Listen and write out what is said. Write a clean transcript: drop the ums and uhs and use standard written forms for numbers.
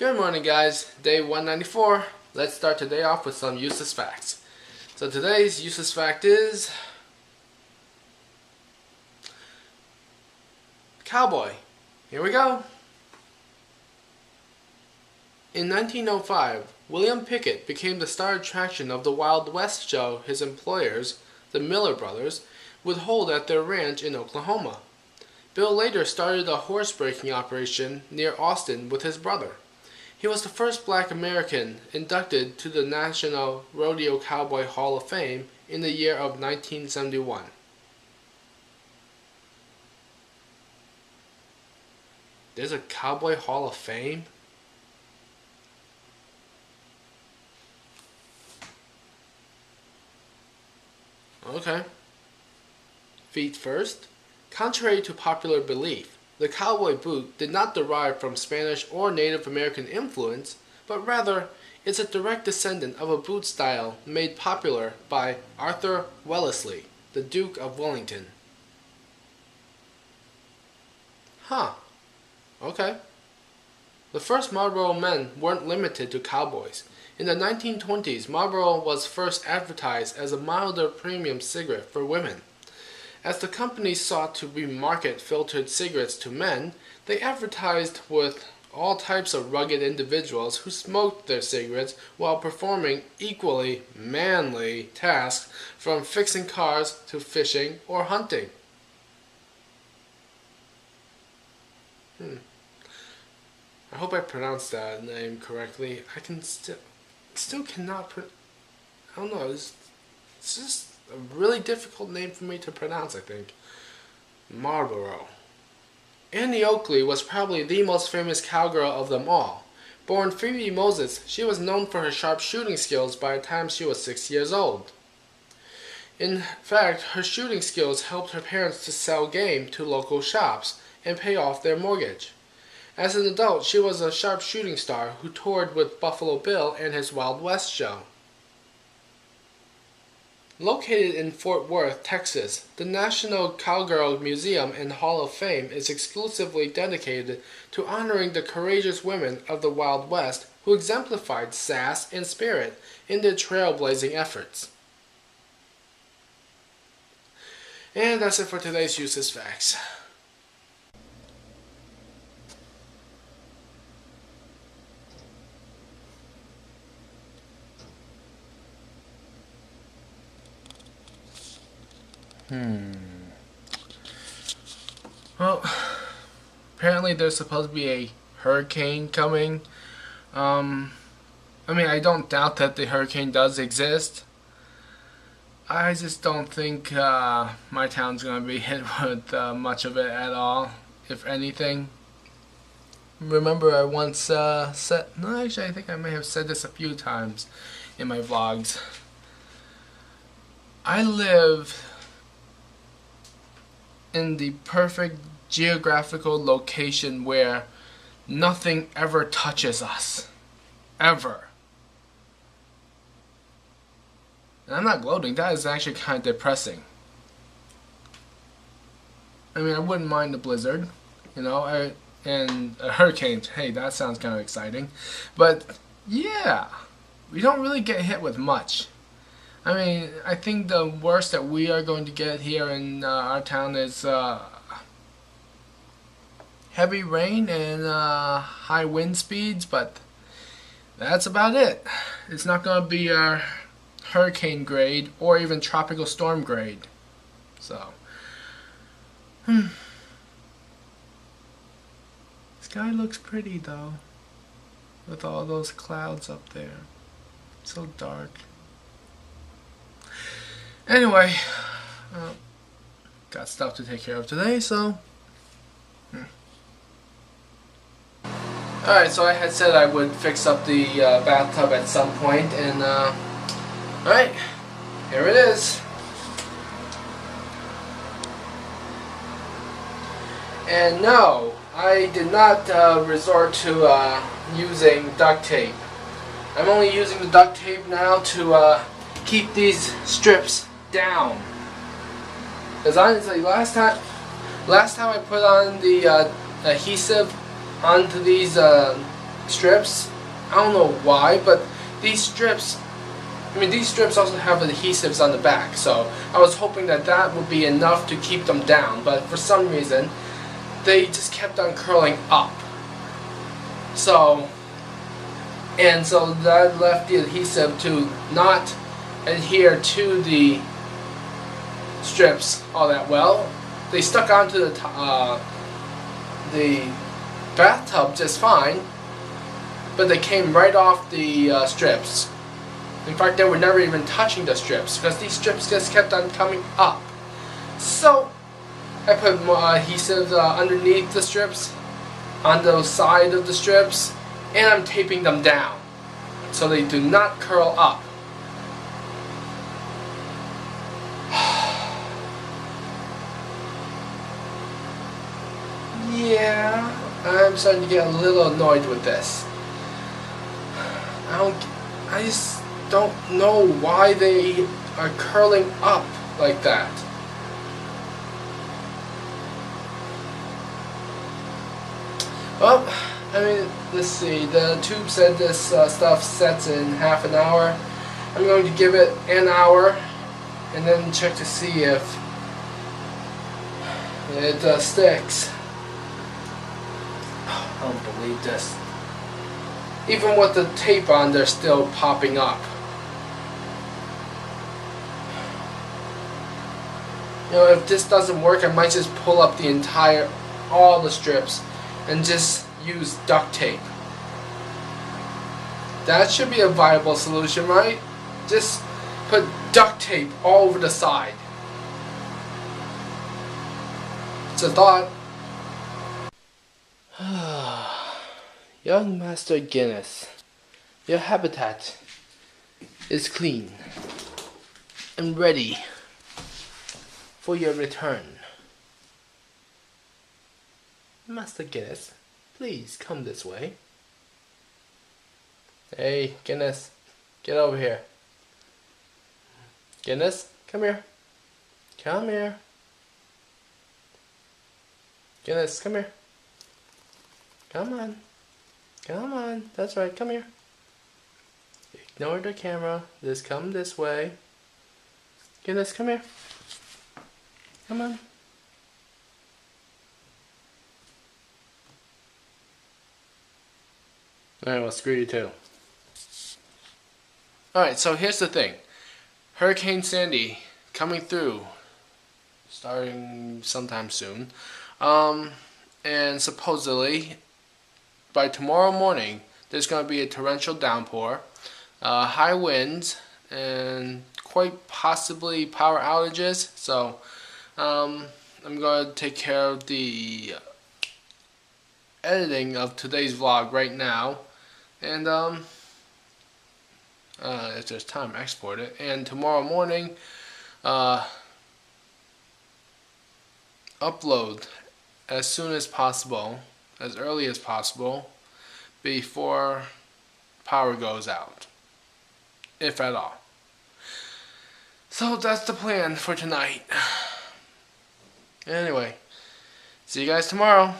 Good morning, guys. Day 194. Let's start today off with some useless facts. So today's useless fact is Cowboy. Here we go. In 1905, William Pickett became the star attraction of the Wild West show his employers, the Miller brothers, would hold at their ranch in Oklahoma. Bill later started a horse breaking operation near Austin with his brother. He was the first black American inducted to the National Rodeo Cowboy Hall of Fame in the year of 1971. There's a Cowboy Hall of Fame? Okay. Feet first. Contrary to popular belief, the cowboy boot did not derive from Spanish or Native American influence, but rather is a direct descendant of a boot style made popular by Arthur Wellesley, the Duke of Wellington. Huh. Okay. The first Marlboro men weren't limited to cowboys. In the 1920s, Marlboro was first advertised as a milder premium cigarette for women. As the company sought to remarket filtered cigarettes to men, they advertised with all types of rugged individuals who smoked their cigarettes while performing equally manly tasks from fixing cars to fishing or hunting. I hope I pronounced that name correctly. I can still cannot I don't know, it's just a really difficult name for me to pronounce, I think. Marlboro. Annie Oakley was probably the most famous cowgirl of them all. Born Phoebe Moses, she was known for her sharp shooting skills by the time she was 6 years old. In fact, her shooting skills helped her parents to sell game to local shops and pay off their mortgage. As an adult, she was a sharp shooting star who toured with Buffalo Bill and his Wild West show. Located in Fort Worth, Texas, the National Cowgirl Museum and Hall of Fame is exclusively dedicated to honoring the courageous women of the Wild West who exemplified sass and spirit in their trailblazing efforts. And that's it for today's useless facts. Well, apparently there's supposed to be a hurricane coming. I don't doubt that the hurricane does exist. I just don't think my town's going to be hit with much of it at all, if anything. Remember, I once said, no, actually I think I may have said this a few times in my vlogs. I live in the perfect geographical location where nothing ever touches us. Ever. And I'm not gloating, that is actually kind of depressing. I wouldn't mind a blizzard, and a hurricane. Hey, that sounds kind of exciting. But yeah, we don't really get hit with much. I think the worst that we are going to get here in our town is heavy rain and high wind speeds, but that's about it. It's not going to be our hurricane grade or even tropical storm grade. So, sky looks pretty though, with all those clouds up there. So dark. Anyway, got stuff to take care of today, so. Alright, so I had said I would fix up the bathtub at some point, and alright, here it is. And no, I did not resort to using duct tape. I'm only using the duct tape now to keep these strips down. Because honestly, last time I put on the adhesive onto these strips. I don't know why, but these strips, these strips also have adhesives on the back, so I was hoping that that would be enough to keep them down, but for some reason, they just kept on curling up. So that left the adhesive to not adhere to the strips all that well. They stuck onto the bathtub just fine, but they came right off the strips. In fact, they were never even touching the strips because these strips just kept on coming up. So I put more adhesive underneath the strips, on the side of the strips, and I'm taping them down so they do not curl up. Yeah, I'm starting to get a little annoyed with this. I just don't know why they are curling up like that. Well, let's see. The tube said this stuff sets in half an hour. I'm going to give it an hour and then check to see if it sticks. I don't believe this. Even with the tape on, they're still popping up. If this doesn't work, I might just pull up all the strips and just use duct tape. That should be a viable solution, right? Just put duct tape all over the side. It's a thought. Young Master Guinness, your habitat is clean and ready for your return. Master Guinness, please come this way. Hey, Guinness, get over here. Guinness, come here. Come here. Guinness, come here. Come on. Come on. That's right, come here. Ignore the camera. Just come this way. Guinness, come here. Come on. Alright, well, screw you too. Alright, so here's the thing. Hurricane Sandy coming through, starting sometime soon. And supposedly, by tomorrow morning, there's going to be a torrential downpour, high winds, and quite possibly power outages. So, I'm going to take care of the editing of today's vlog right now. And, if there's time, export it. And tomorrow morning, upload as soon as possible, as early as possible, before power goes out, if at all. So that's the plan for tonight. Anyway, see you guys tomorrow.